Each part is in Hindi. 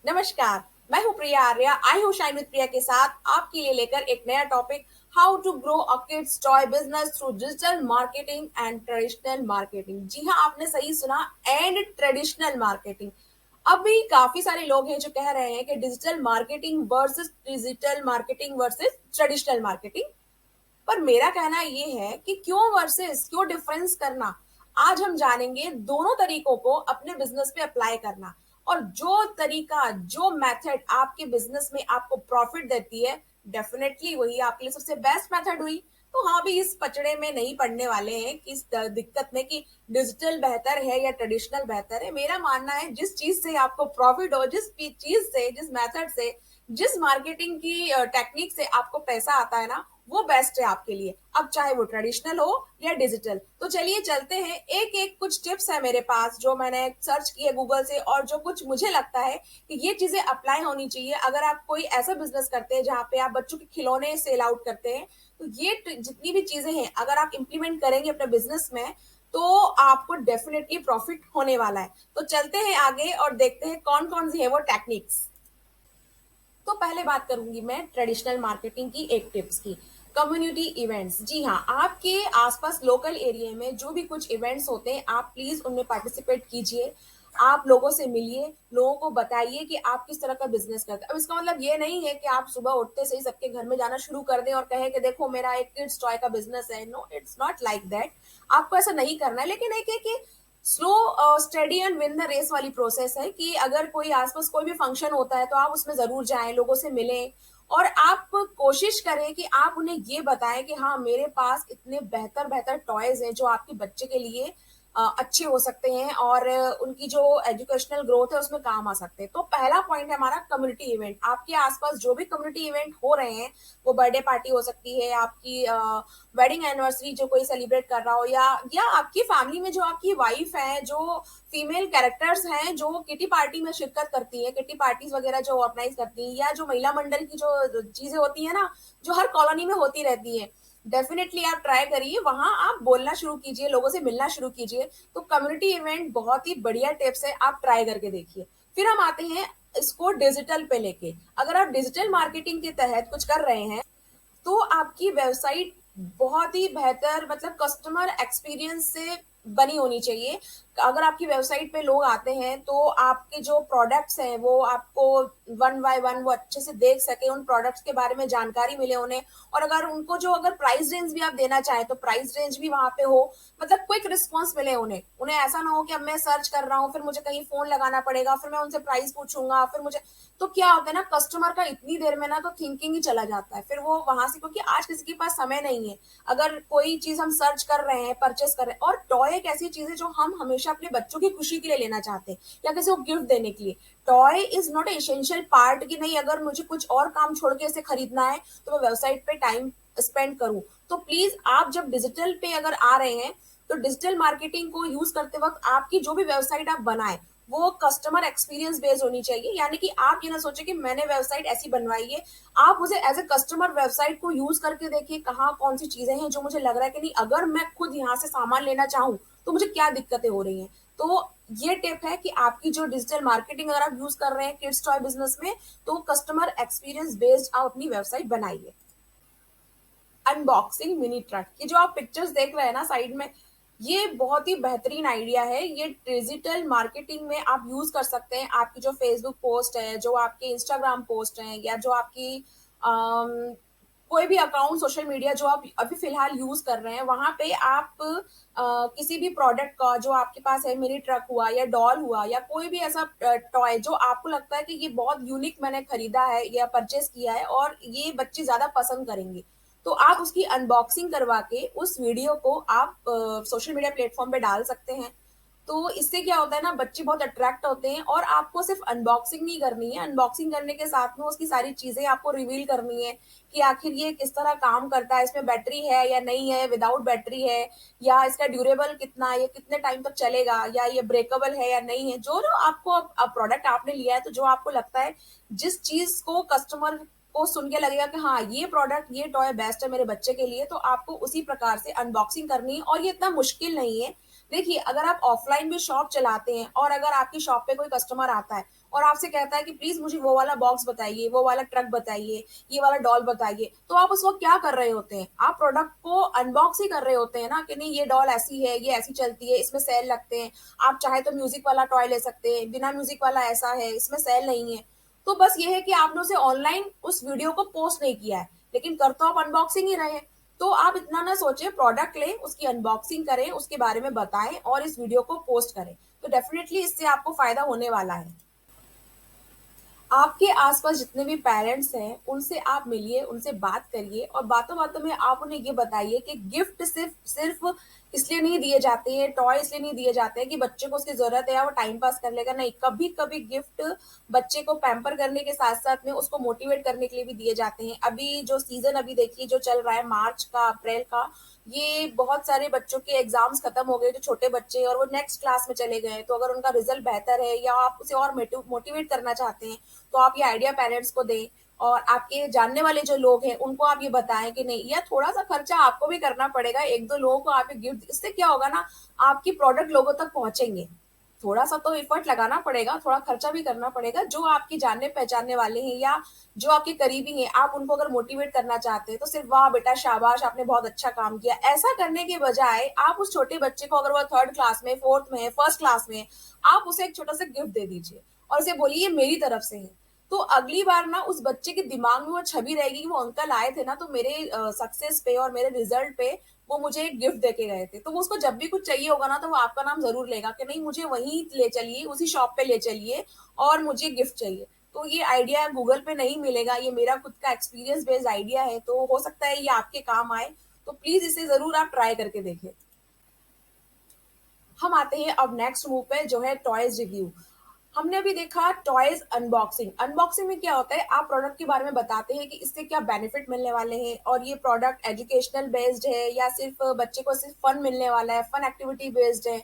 नमस्कार। मैं हूँ प्रिया आर्या। आई हूँ शाइन विद प्रिया के साथ आपके लिए लेकर एक नया topic, how to grow a kids toy business through digital marketing and traditional marketing. जी हाँ, आपने सही सुना, एंड ट्रेडिशनल मार्केटिंग। अभी काफी सारे लोग हैं जो कह रहे हैं कि digital marketing versus traditional marketing. पर मेरा कहना ये है कि क्यों डिफरेंस करना। आज हम जानेंगे दोनों तरीकों को अपने बिजनेस पे अप्लाई करना, और जो तरीका, जो मेथड आपके बिजनेस में आपको प्रॉफिट देती है, डेफिनेटली वही आपके लिए सबसे बेस्ट मेथड हुई। तो हाँ, भी इस पचड़े में नहीं पड़ने वाले हैं कि इस दिक्कत में कि डिजिटल बेहतर है या ट्रेडिशनल बेहतर है। मेरा मानना है जिस चीज से आपको प्रॉफिट हो, जिस मेथड से, जिस मार्केटिंग की टेक्निक से आपको पैसा आता है ना, वो बेस्ट है आपके लिए, अब चाहे वो ट्रेडिशनल हो या डिजिटल। तो चलिए चलते हैं, एक एक कुछ टिप्स है मेरे पास जो मैंने सर्च किए गूगल से, और जो कुछ मुझे लगता है कि ये चीजें अप्लाई होनी चाहिए अगर आप कोई ऐसा बिजनेस करते हैं जहाँ पे आप बच्चों के खिलौने सेल आउट करते हैं। तो ये जितनी भी चीजें हैं अगर आप इंप्लीमेंट करेंगे अपने बिजनेस में, तो आपको डेफिनेटली प्रॉफिट होने वाला है। तो चलते हैं आगे और देखते हैं कौन कौन सी है वो टेक्निक्स। तो पहले बात करूंगी मैं ट्रेडिशनल मार्केटिंग की एक टिप्स की, कम्युनिटी इवेंट्स। जी हाँ, आपके आसपास लोकल एरिया में जो भी कुछ इवेंट्स होते हैं, आप प्लीज उनमें पार्टिसिपेट कीजिए। आप लोगों से मिलिए, लोगों को बताइए कि आप किस तरह का बिजनेस करते हैं। अब इसका मतलब ये नहीं है कि आप सुबह उठते से ही सबके घर में जाना शुरू कर दें और कहें कि देखो मेरा एक किड्स टॉय का बिजनेस है। No, it's not like that. आपको ऐसा नहीं करना है, लेकिन एक है कि slow study and win the race वाली प्रोसेस है कि अगर कोई आसपास कोई भी फंक्शन होता है तो आप उसमें जरूर जाएं, लोगों से मिलें, और आप कोशिश करें कि आप उन्हें ये बताएं कि हाँ, मेरे पास इतने बेहतर बेहतर टॉयज हैं जो आपके बच्चे के लिए अच्छे हो सकते हैं, और उनकी जो एजुकेशनल ग्रोथ है उसमें काम आ सकते हैं। तो पहला पॉइंट है हमारा कम्युनिटी इवेंट। आपके आसपास जो भी कम्युनिटी इवेंट हो रहे हैं, वो बर्थडे पार्टी हो सकती है, आपकी वेडिंग एनिवर्सरी जो कोई सेलिब्रेट कर रहा हो, या आपकी फैमिली में जो आपकी वाइफ है, जो फीमेल कैरेक्टर्स हैं जो किटी पार्टी में शिरकत करती है, किटी पार्टीज वगैरह जो ऑर्गेनाइज करती हैं, या जो महिला मंडल की जो चीजें होती है ना, जो हर कॉलोनी में होती रहती है, डेफिनेटली आप ट्राई करिए, वहां आप बोलना शुरू कीजिए, लोगों से मिलना शुरू कीजिए। तो कम्युनिटी इवेंट बहुत ही बढ़िया टिप्स है, आप ट्राई करके देखिए। फिर हम आते हैं इसको डिजिटल पे लेके। अगर आप डिजिटल मार्केटिंग के तहत कुछ कर रहे हैं, तो आपकी वेबसाइट बहुत ही बेहतर, मतलब कस्टमर एक्सपीरियंस से बनी होनी चाहिए। अगर आपकी वेबसाइट पे लोग आते हैं तो आपके जो प्रोडक्ट्स हैं वो आपको वन बाय वन वो अच्छे से देख सके, उन प्रोडक्ट्स के बारे में जानकारी मिले उन्हें। और अगर उनको जो अगर प्राइस रेंज भी आप देना चाहें तो प्राइस रेंज भी वहां पे हो, मतलब क्विक रिस्पॉन्स मिले उन्हें। उन्हें ऐसा ना हो कि अब मैं सर्च कर रहा हूँ, फिर मुझे कहीं फोन लगाना पड़ेगा, फिर मैं उनसे प्राइस पूछूंगा, फिर मुझे, तो क्या होता है ना, कस्टमर का इतनी देर में ना तो थिंकिंग ही चला जाता है, फिर वो वहां से, क्योंकि आज किसी के पास समय नहीं है। अगर कोई चीज हम सर्च कर रहे हैं, परचेस कर रहे हैं, और टॉय एक ऐसी चीज है जो हम हमेशा अपने बच्चों की खुशी के लिए लेना चाहते हैं या किसी को गिफ्ट देने के लिए। Toy is not essential part कि नहीं, अगर मुझे कुछ और काम छोड़ के इसे खरीदना है तो मैं वेबसाइट पे टाइम स्पेंड करूं। तो प्लीज आप जब डिजिटल पे अगर आ रहे हैं, तो डिजिटल मार्केटिंग को यूज करते वक्त आपकी जो भी वेबसाइट आप बनाए वो कस्टमर एक्सपीरियंस बेस्ड होनी चाहिए। यानी कि आप ये ना सोचे कि मैंने वेबसाइट ऐसी बनवाई है, आप उसे एज ए कस्टमर वेबसाइट को यूज करके देखिए कहाँ कौन सी चीजें हैं जो मुझे लग रहा है कि नहीं, अगर मैं खुद यहाँ से सामान लेना चाहूँ तो मुझे क्या दिक्कतें हो रही हैं। तो ये टिप है कि आपकी जो डिजिटल मार्केटिंग अगर आप यूज कर रहे हैं किड्स टॉय बिजनेस में, तो कस्टमर एक्सपीरियंस बेस्ड आप अपनी वेबसाइट बनाइए। अनबॉक्सिंग मिनी ट्रक, ये जो आप पिक्चर्स देख रहे हैं ना साइड में, ये बहुत ही बेहतरीन आइडिया है। ये डिजिटल मार्केटिंग में आप यूज कर सकते हैं। आपकी जो फेसबुक पोस्ट है, जो आपके इंस्टाग्राम पोस्ट है, या जो आपकी कोई भी अकाउंट सोशल मीडिया जो आप अभी फिलहाल यूज कर रहे हैं, वहां पे आप किसी भी प्रोडक्ट का जो आपके पास है, मिनी ट्रक हुआ या डॉल हुआ या कोई भी ऐसा टॉय जो आपको लगता है कि ये बहुत यूनिक मैंने खरीदा है या परचेस किया है और ये बच्चे ज्यादा पसंद करेंगे, तो आप उसकी अनबॉक्सिंग करवा के उस वीडियो को आप सोशल मीडिया प्लेटफॉर्म पे डाल सकते हैं। तो इससे क्या होता है ना, बच्चे बहुत अट्रैक्ट होते हैं, और आपको सिर्फ अनबॉक्सिंग नहीं करनी है, अनबॉक्सिंग करने के साथ में उसकी सारी चीजें आपको रिवील करनी है कि आखिर ये किस तरह काम करता है, इसमें बैटरी है या नहीं है, विदाउट बैटरी है, या इसका ड्यूरेबल कितना है, ये कितने टाइम तक चलेगा, या ये ब्रेकेबल है या नहीं है। जो जो आपको प्रोडक्ट आपने लिया है, तो जो आपको लगता है, जिस चीज को कस्टमर को सुन के लगेगा कि हाँ, ये प्रोडक्ट, ये टॉय बेस्ट है मेरे बच्चे के लिए, तो आपको उसी प्रकार से अनबॉक्सिंग करनी है। और ये इतना मुश्किल नहीं है। देखिए, अगर आप ऑफलाइन भी शॉप चलाते हैं और अगर आपकी शॉप पे कोई कस्टमर आता है और आपसे कहता है कि प्लीज मुझे वो वाला बॉक्स बताइए, वो वाला ट्रक बताइए, ये वाला डॉल बताइए, तो आप उस वक्त क्या कर रहे होते हैं? आप प्रोडक्ट को अनबॉक्स ही कर रहे होते हैं ना, कि नहीं ये डॉल ऐसी है, ये ऐसी चलती है, इसमें सेल लगते हैं, आप चाहे तो म्यूजिक वाला टॉय ले सकते हैं, बिना म्यूजिक वाला ऐसा है, इसमें सेल नहीं है। तो बस ये है कि आपने उसे ऑनलाइन उस वीडियो को पोस्ट नहीं किया है, लेकिन कर तो आप अनबॉक्सिंग ही रहे हैं। तो आप इतना ना सोचे, प्रोडक्ट लें, उसकी अनबॉक्सिंग करें, उसके बारे में बताएं और इस वीडियो को पोस्ट करें। तो डेफिनेटली इससे आपको फायदा होने वाला है। आपके आसपास जितने भी पेरेंट्स हैं उनसे आप मिलिए, उनसे बात करिए और बातों बातों में आप उन्हें ये बताइए कि गिफ्ट सिर्फ सिर्फ इसलिए नहीं दिए जाते हैं, टॉय इसलिए नहीं दिए जाते हैं कि बच्चे को उसकी जरूरत है या वो टाइम पास कर लेगा। नहीं, कभी कभी गिफ्ट बच्चे को पैम्पर करने के साथ साथ में उसको मोटिवेट करने के लिए भी दिए जाते हैं। अभी जो सीजन अभी देखिए जो चल रहा है मार्च का, अप्रैल का, ये बहुत सारे बच्चों के एग्जाम्स खत्म हो गए, जो छोटे बच्चे हैं और वो नेक्स्ट क्लास में चले गए हैं, तो अगर उनका रिजल्ट बेहतर है या आप उसे और मोटिवेट करना चाहते हैं, तो आप ये आइडिया पेरेंट्स को दें। और आपके जानने वाले जो लोग हैं उनको आप ये बताएं कि नहीं, या थोड़ा सा खर्चा आपको भी करना पड़ेगा, एक दो लोगों को आप ये गिफ्ट, इससे क्या होगा ना, आपकी प्रोडक्ट लोगों तक पहुंचेंगे। थोड़ा सा तो एफर्ट लगाना पड़ेगा, थोड़ा खर्चा भी करना पड़ेगा। जो आपके जानने पहचानने वाले हैं या जो आपके करीबी हैं, आप उनको अगर मोटिवेट करना चाहते हैं तो सिर्फ वाह बेटा शाबाश आपने बहुत अच्छा काम किया, ऐसा करने के बजाय आप उस छोटे बच्चे को, अगर वो थर्ड क्लास में, फोर्थ में, फर्स्ट क्लास में, आप उसे एक छोटा सा गिफ्ट दे दीजिए और उसे बोलिए ये मेरी तरफ से है। तो अगली बार ना उस बच्चे के दिमाग में वो छवि रहेगी कि वो अंकल आए थे ना, तो मेरे सक्सेस पे और मेरे रिजल्ट पे वो मुझे एक गिफ्ट देके गए थे। तो वो उसको जब भी कुछ चाहिए होगा ना, तो वो आपका नाम जरूर लेगा कि नहीं मुझे वहीं ले चलिए, उसी शॉप पे ले चलिए और मुझे गिफ्ट चाहिए। तो ये आइडिया गूगल पे नहीं मिलेगा, ये मेरा खुद का एक्सपीरियंस बेस्ड आइडिया है, तो हो सकता है ये आपके काम आए। तो प्लीज इसे जरूर आप ट्राई करके देखें। हम आते हैं अब नेक्स्ट मूव पे, जो है टॉयज रिव्यू। हमने अभी देखा टॉयज अनबॉक्सिंग। अनबॉक्सिंग में क्या होता है, आप प्रोडक्ट के बारे में बताते हैं कि इससे क्या बेनिफिट मिलने वाले हैं और ये प्रोडक्ट एजुकेशनल बेस्ड है या सिर्फ बच्चे को सिर्फ फन मिलने वाला है, फन एक्टिविटी बेस्ड है।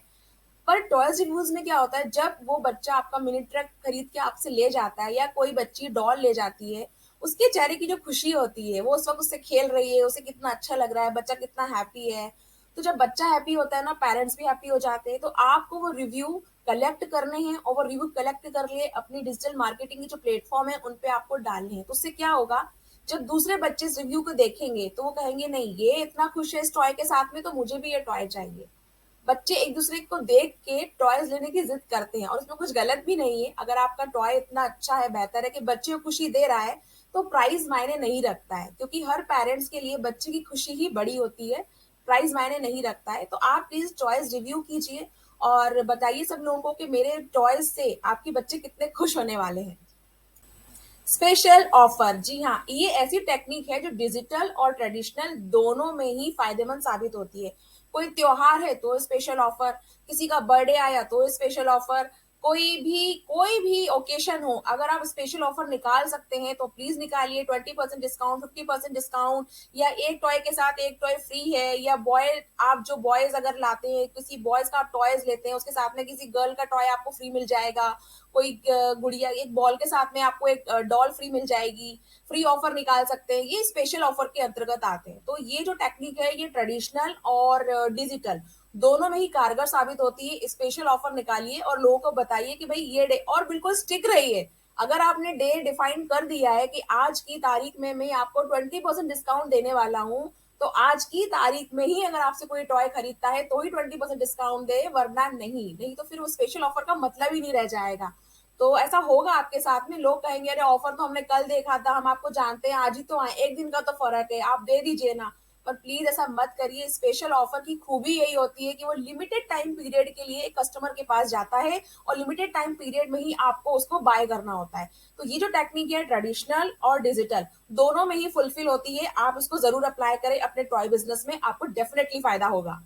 पर टॉयज रिव्यूज में क्या होता है, जब वो बच्चा आपका मिनी ट्रक खरीद के आपसे ले जाता है या कोई बच्ची डॉल ले जाती है, उसके चेहरे की जो खुशी होती है, वो उस वक्त उससे खेल रही है, उसे कितना अच्छा लग रहा है, बच्चा कितना हैप्पी है। तो जब बच्चा हैप्पी होता है ना, पेरेंट्स भी हैप्पी हो जाते हैं। तो आपको वो रिव्यू कलेक्ट करने हैं और वो रिव्यू कलेक्ट कर लिए अपनी डिजिटल मार्केटिंग की जो प्लेटफॉर्म है उन पे आपको डालने हैं। तो उससे क्या होगा, जब दूसरे बच्चे इस रिव्यू को देखेंगे तो वो कहेंगे नहीं ये इतना खुश है इस टॉय के साथ में, तो मुझे भी ये टॉय चाहिए। बच्चे एक दूसरे को देख के टॉयज लेने की जिद करते हैं और उसमें कुछ गलत भी नहीं है। अगर आपका टॉय इतना अच्छा है, बेहतर है कि बच्चे को खुशी दे रहा है, तो प्राइस मायने नहीं रखता है, क्योंकि हर पेरेंट्स के लिए बच्चे की खुशी ही बड़ी होती है, प्राइस मायने नहीं रखता है। तो आप प्लीज टॉयज रिव्यू कीजिए और बताइए सब लोगों को कि मेरे टॉयज से आपके बच्चे कितने खुश होने वाले हैं। स्पेशल ऑफर, जी हाँ, ये ऐसी टेक्निक है जो डिजिटल और ट्रेडिशनल दोनों में ही फायदेमंद साबित होती है। कोई त्योहार है तो स्पेशल ऑफर, किसी का बर्थडे आया तो स्पेशल ऑफर, कोई भी ओकेशन हो, अगर आप स्पेशल ऑफर निकाल सकते हैं तो प्लीज निकालिए। 20% डिस्काउंट, 50% डिस्काउंट, या एक टॉय के साथ एक टॉय फ्री है, या बॉय, आप जो बॉयज अगर लाते हैं, किसी बॉयज का आप टॉयज लेते हैं, उसके साथ में किसी गर्ल का टॉय आपको फ्री मिल जाएगा। कोई गुड़िया, एक बॉल के साथ में आपको एक डॉल फ्री मिल जाएगी। फ्री ऑफर निकाल सकते हैं, ये स्पेशल ऑफर के अंतर्गत आते हैं। तो ये जो टेक्निक है ये ट्रेडिशनल और डिजिटल दोनों में ही कारगर साबित होती है। स्पेशल ऑफर निकालिए और लोगों को बताइए कि भाई ये डे, और बिल्कुल स्टिक रहिए। अगर आपने डे डिफाइन कर दिया है कि आज की तारीख में मैं आपको 20% डिस्काउंट देने वाला हूँ, तो आज की तारीख में ही अगर आपसे कोई टॉय खरीदता है तो ही 20% डिस्काउंट दे, वरना नहीं। नहीं तो फिर वो स्पेशल ऑफर का मतलब ही नहीं रह जाएगा। तो ऐसा होगा आपके साथ में, लोग कहेंगे अरे ऑफर तो हमने कल देखा था, हम आपको जानते हैं, आज ही तो आए, एक दिन का तो फर्क है, आप दे दीजिए ना। पर प्लीज ऐसा मत करिए। स्पेशल ऑफर की खूबी यही होती है कि वो लिमिटेड टाइम पीरियड के लिए कस्टमर के पास जाता है और लिमिटेड टाइम पीरियड में ही आपको उसको बाय करना होता है। तो ये जो टेक्निक है ट्रेडिशनल और डिजिटल दोनों में ही फुलफिल होती है। आप इसको जरूर अप्लाई करें अपने टॉय बिजनेस में, आपको डेफिनेटली फायदा होगा।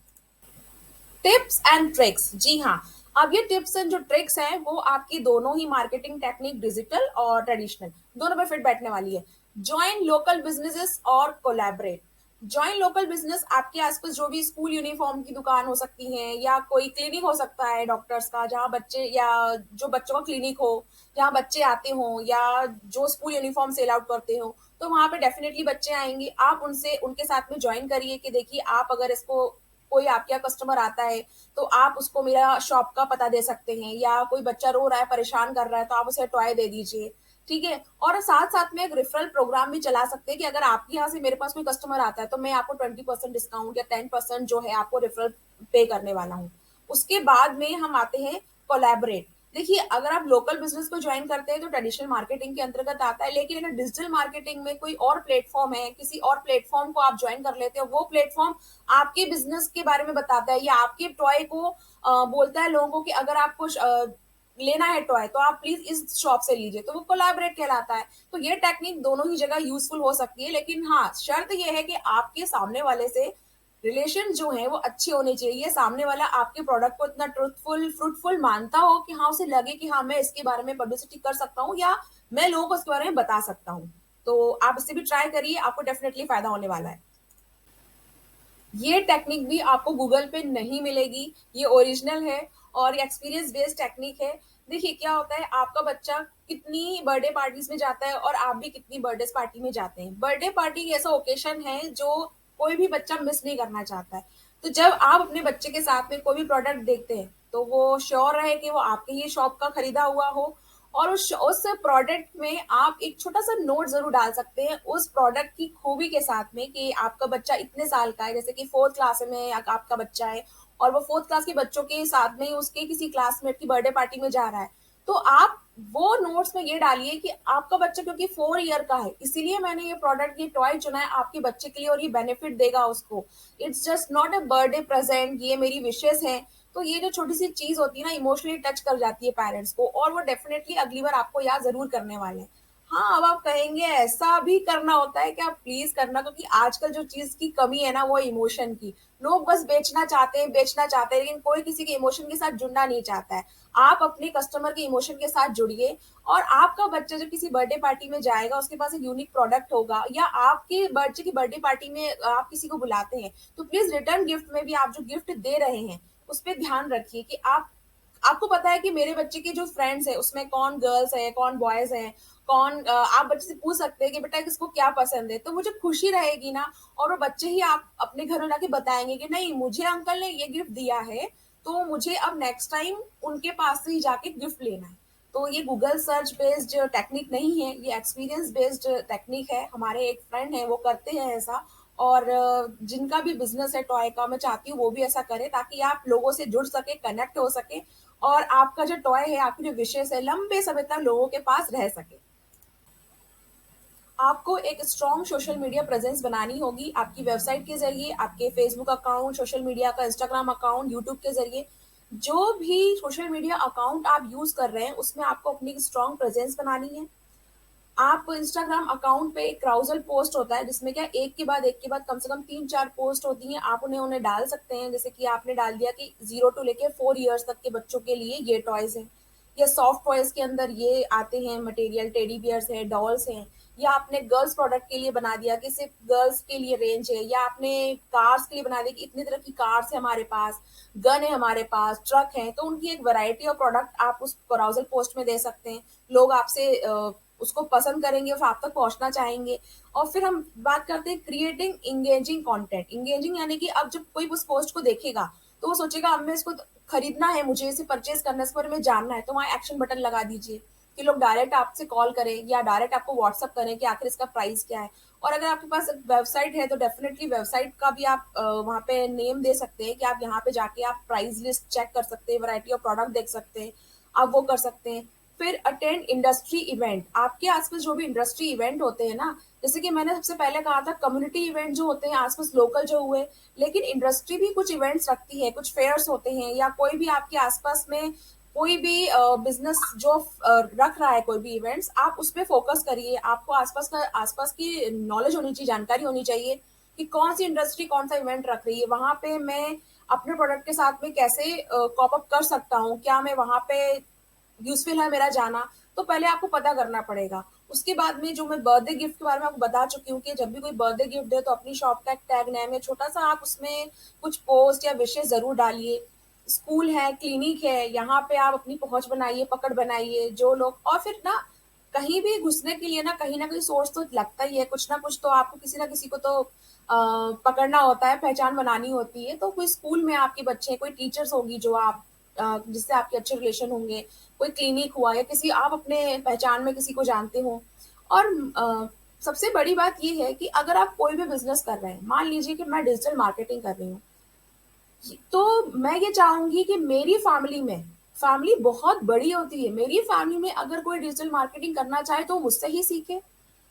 टिप्स एंड ट्रिक्स, जी हाँ, अब ये टिप्स एंड जो ट्रिक्स हैं वो आपकी दोनों ही मार्केटिंग टेक्निक डिजिटल और ट्रेडिशनल दोनों पे फिट बैठने वाली है। ज्वाइन लोकल बिजनेसेस और कोलैबोरेट। ज्वाइन लोकल बिजनेस, आपके आसपास जो भी स्कूल यूनिफॉर्म की दुकान हो सकती है या कोई क्लिनिक हो सकता है डॉक्टर्स का, जहाँ बच्चे या जो बच्चों का क्लिनिक हो, जहाँ बच्चे आते हो, या जो स्कूल यूनिफॉर्म सेल आउट करते हो, तो वहां पे डेफिनेटली बच्चे आएंगे। आप उनसे उनके साथ में ज्वाइन करिए कि देखिए आप अगर इसको कोई आपके यहाँ कस्टमर आता है तो आप उसको मेरा शॉप का पता दे सकते हैं, या कोई बच्चा रो रहा है, परेशान कर रहा है, तो आप उसे टॉय दे दीजिए, ठीक है। और साथ साथ में एक रेफरल प्रोग्राम भी चला सकते हैं कि अगर आपके यहाँ से मेरे पास कोई कस्टमर आता है तो मैं आपको 20% डिस्काउंट या 10% जो है आपको रेफरल पे करने वाला हूँ। उसके बाद में हम आते हैं कोलैबोरेट। देखिए, अगर आप लोकल बिजनेस को ज्वाइन करते हैं तो ट्रेडिशनल मार्केटिंग के अंतर्गत आता है, लेकिन अगर डिजिटल मार्केटिंग में कोई और प्लेटफॉर्म है, किसी और प्लेटफॉर्म को आप ज्वाइन कर लेते हो, वो प्लेटफॉर्म आपके बिजनेस के बारे में बताता है या आपके टॉय को बोलता है लोगों को कि अगर आपको लेना है टॉय तो आप प्लीज इस शॉप से लीजिए, तो वो कोलैबोरेट कहलाता है। तो ये टेक्निक दोनों ही जगह यूजफुल हो सकती है, लेकिन हाँ, शर्त ये है कि आपके सामने वाले से रिलेशन जो है वो अच्छे होने चाहिए, सामने वाला आपके प्रोडक्ट को इतना ट्रूथफुल फ्रूटफुल मानता हो कि हाँ, उसे लगे कि हाँ, मैं इसके बारे में पब्लिसिटी कर सकता हूँ या मैं लोगों को इसके बारे में बता सकता हूँ। तो आप इससे भी ट्राई करिए, आपको डेफिनेटली फायदा होने वाला है। ये टेक्निक भी आपको गूगल पे नहीं मिलेगी, ये ओरिजिनल है और ये एक्सपीरियंस बेस्ड टेक्निक है। देखिए, क्या होता है, आपका बच्चा कितनी बर्थडे पार्टीज में जाता है और आप भी कितनी बर्थडे पार्टी में जाते हैं। बर्थडे पार्टी एक ऐसा ओकेशन है जो कोई भी बच्चा मिस नहीं करना चाहता है। तो जब आप अपने बच्चे के साथ में कोई भी प्रोडक्ट देखते हैं तो वो श्योर रहे कि वो आपके ही शॉप का खरीदा हुआ हो, और उस प्रोडक्ट में आप एक छोटा सा नोट जरूर डाल सकते हैं उस प्रोडक्ट की खूबी के साथ में कि आपका बच्चा इतने साल का है, जैसे कि फोर्थ क्लास में आपका बच्चा है और वो फोर्थ क्लास के बच्चों के साथ में उसके किसी क्लासमेट की बर्थडे पार्टी में जा रहा है, तो आप वो नोट्स में ये डालिए कि आपका बच्चा क्योंकि 4 ईयर का है इसीलिए मैंने ये प्रोडक्ट, ये टॉय चुना है आपके बच्चे के लिए और ये बेनिफिट देगा उसको। It's just not a birthday present, ये मेरी विशेष है। तो ये जो छोटी सी चीज होती है ना, इमोशनली टच कर जाती है पेरेंट्स को, और वो डेफिनेटली अगली बार आपको याद जरूर करने वाले हैं। हाँ, अब आप कहेंगे ऐसा भी करना होता है क्या? प्लीज करना, क्योंकि आजकल जो चीज की कमी है ना वो इमोशन की। लोग बस बेचना चाहते हैं, बेचना चाहते हैं, लेकिन कोई किसी के इमोशन के साथ जुड़ना नहीं चाहता है। आप अपने कस्टमर के इमोशन के साथ जुड़िए, और आपका बच्चा जब किसी बर्थडे पार्टी में जाएगा उसके पास एक यूनिक प्रोडक्ट होगा, या आपके बच्चे की बर्थडे पार्टी में आप किसी को बुलाते हैं तो प्लीज रिटर्न गिफ्ट में भी आप जो गिफ्ट दे रहे हैं उस पर ध्यान रखिए कि आपको पता है कि मेरे बच्चे के जो फ्रेंड्स है उसमें कौन गर्ल्स है, कौन बॉयज है, कौन आप बच्चे से पूछ सकते हैं कि बेटा किसको क्या पसंद है, तो मुझे खुशी रहेगी ना। और वो बच्चे ही आप अपने घर में लाके बताएंगे कि नहीं, मुझे अंकल ने ये गिफ्ट दिया है, तो मुझे अब नेक्स्ट टाइम उनके पास से ही जाके गिफ्ट लेना है। तो ये गूगल सर्च बेस्ड टेक्निक नहीं है, ये एक्सपीरियंस बेस्ड टेक्निक है। हमारे एक फ्रेंड है वो करते हैं ऐसा, और जिनका भी बिजनेस है टॉय का, मैं चाहती हूँ वो भी ऐसा करे ताकि आप लोगों से जुड़ सके, कनेक्ट हो सके, और आपका जो टॉय है, आपकी जो विशेष है, लंबे समय तक लोगों के पास रह सके। आपको एक स्ट्रॉन्ग सोशल मीडिया प्रेजेंस बनानी होगी, आपकी वेबसाइट के जरिए, आपके फेसबुक अकाउंट, सोशल मीडिया का इंस्टाग्राम अकाउंट, यूट्यूब के जरिए। जो भी सोशल मीडिया अकाउंट आप यूज कर रहे हैं उसमें आपको अपनी स्ट्रॉन्ग प्रेजेंस बनानी है। आप इंस्टाग्राम अकाउंट पे एक क्राउजल पोस्ट होता है जिसमें क्या एक के बाद कम से कम 3-4 पोस्ट होती हैं, आप उन्हें उन्हें डाल सकते हैं। जैसे कि आपने डाल दिया कि 0 to 4 ईयर्स तक के बच्चों के लिए ये टॉयज हैं, या सॉफ्ट टॉयज के अंदर ये आते हैं मटेरियल, टेडी बियर्स हैं, डॉल्स हैं। या आपने गर्ल्स प्रोडक्ट के लिए बना दिया कि सिर्फ गर्ल्स के लिए रेंज है, या आपने कार्स के लिए बना दिया कि इतनी तरह की कार्स है हमारे पास, गन है हमारे पास, ट्रक है, तो उनकी एक वैरायटी ऑफ प्रोडक्ट आप उस ब्राउजर पोस्ट में दे सकते हैं। लोग आपसे उसको पसंद करेंगे और आप तक पहुंचना चाहेंगे। और फिर हम बात करते हैं क्रिएटिंग इंगेजिंग कंटेंट। इंगेजिंग यानी कि अब जब कोई उस पोस्ट को देखेगा तो वो सोचेगा अब मैं इसको खरीदना है, मुझे इसे परचेज करना है, इस पर मैं जानना है, तो वहाँ एक्शन बटन लगा दीजिए कि लोग डायरेक्ट आपसे कॉल करें या डायरेक्ट आपको व्हाट्सअप करें कि आखिर इसका प्राइस क्या है। और अगर आपके पास वेबसाइट है तो डेफिनेटली वेबसाइट का भी आप वहाँ पे नेम दे सकते हैं कि आप यहाँ पे जाके आप प्राइस लिस्ट चेक कर सकते हैं, वैरायटी ऑफ प्रोडक्ट देख सकते हैं, आप वो कर सकते हैं। फिर अटेंड इंडस्ट्री इवेंट। आपके आसपास जो भी इंडस्ट्री इवेंट होते हैं ना, जैसे कि मैंने सबसे पहले कहा था कम्युनिटी इवेंट जो होते हैं आसपास लोकल जो हुए, लेकिन इंडस्ट्री भी कुछ इवेंट्स रखती है, कुछ फेयर्स होते हैं, या कोई भी आपके आसपास में कोई भी बिजनेस जो रख रहा है कोई भी इवेंट्स, आप उस पर फोकस करिए। आपको आसपास की नॉलेज होनी चाहिए, जानकारी होनी चाहिए कि कौन सी इंडस्ट्री कौन सा इवेंट रख रही है, वहां पे मैं अपने प्रोडक्ट के साथ में कैसे कॉप अप कर सकता हूँ, क्या मैं वहां पे यूजफुल है मेरा जाना। तो पहले आपको पता करना पड़ेगा। उसके बाद में जो मैं बर्थडे गिफ्ट के बारे में आपको बता चुकी हूँ कि जब भी कोई बर्थडे गिफ्ट दे तो अपनी शॉप का एक टैग नेम या छोटा सा आप उसमें कुछ पोस्ट या विशेष जरूर डालिए। स्कूल है, क्लिनिक है, यहाँ पे आप अपनी पहुंच बनाइए, पकड़ बनाइए जो लोग। और फिर ना, कहीं भी घुसने के लिए ना कहीं सोर्स तो लगता ही है, कुछ ना कुछ तो आपको किसी ना किसी को तो पकड़ना होता है, पहचान बनानी होती है। तो कोई स्कूल में आपके बच्चे, कोई टीचर्स होगी जो आप जिससे आपके अच्छे रिलेशन होंगे, कोई क्लिनिक हुआ या किसी आप अपने पहचान में किसी को जानते हो। और सबसे बड़ी बात ये है कि अगर आप कोई भी बिजनेस कर रहे हैं, मान लीजिए कि मैं डिजिटल मार्केटिंग कर रही हूँ, तो मैं ये चाहूंगी कि मेरी फैमिली बहुत बड़ी होती है, मेरी फैमिली में अगर कोई डिजिटल मार्केटिंग करना चाहे तो मुझसे ही सीखे,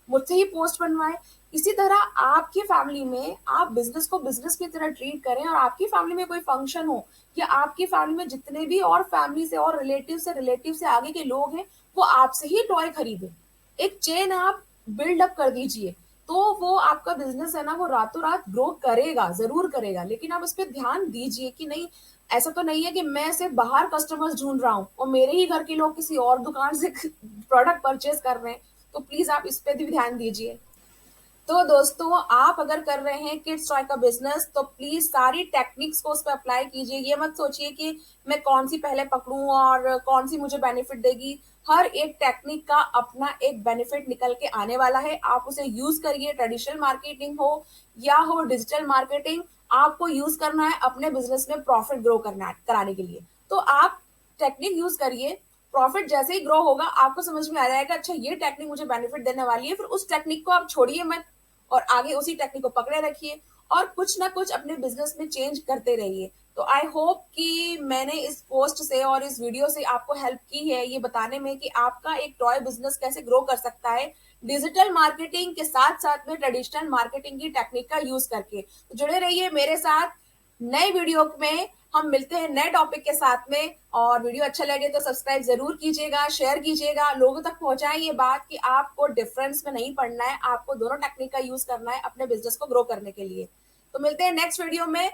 मुझसे ही पोस्ट बनवाए। इसी तरह आपकी फैमिली में आप बिजनेस को बिजनेस की तरह ट्रीट करें, और आपकी फैमिली में कोई फंक्शन हो या आपकी फैमिली में जितने भी और फैमिली से और रिलेटिव से आगे के लोग हैं, वो आपसे ही टॉय खरीदे। एक चेन आप बिल्ड अप कर दीजिए, तो वो आपका बिजनेस है ना, वो रातों रात ग्रो करेगा, जरूर करेगा। लेकिन आप उस पर ध्यान दीजिए कि नहीं, ऐसा तो नहीं है कि मैं सिर्फ बाहर कस्टमर्स ढूंढ रहा हूँ और मेरे ही घर के लोग किसी और दुकान से प्रोडक्ट परचेज कर रहे हैं। तो प्लीज आप इस पे भी ध्यान दीजिए। तो दोस्तों, आप अगर कर रहे हैं किड्स टॉय का बिजनेस, तो प्लीज सारी टेक्निक्स को उस पर अप्लाई कीजिए। ये मत सोचिए कि मैं कौन सी पहले पकड़ूं और कौन सी मुझे बेनिफिट देगी। हर एक टेक्निक का अपना एक बेनिफिट निकल के आने वाला है, आप उसे यूज करिए। ट्रेडिशनल मार्केटिंग हो या हो डिजिटल मार्केटिंग, आपको यूज करना है अपने बिजनेस में प्रॉफिट ग्रो करना कराने के लिए। तो आप टेक्निक यूज करिए, प्रॉफिट जैसे ही ग्रो होगा आपको समझ में आ जाएगा, अच्छा ये टेक्निक मुझे बेनिफिट देने वाली है, फिर उस टेक्निक को आप छोड़िए मत और आगे उसी टेक्निक को पकड़े रखिए और कुछ ना कुछ अपने बिजनेस में चेंज करते रहिए। तो आई होप कि मैंने इस पोस्ट से और इस वीडियो से आपको हेल्प की है ये बताने में कि आपका एक टॉय बिजनेस कैसे ग्रो कर सकता है डिजिटल मार्केटिंग के साथ साथ में ट्रेडिशनल मार्केटिंग की टेक्निक का यूज करके। तो जुड़े रहिए मेरे साथ नए वीडियो में, हम मिलते हैं नए टॉपिक के साथ में। और वीडियो अच्छा लगे तो सब्सक्राइब जरूर कीजिएगा, शेयर कीजिएगा, लोगों तक पहुंचाएं ये बात कि आपको डिफरेंस में नहीं पड़ना है, आपको दोनों टेक्निक का यूज करना है अपने बिजनेस को ग्रो करने के लिए। तो मिलते हैं नेक्स्ट वीडियो में।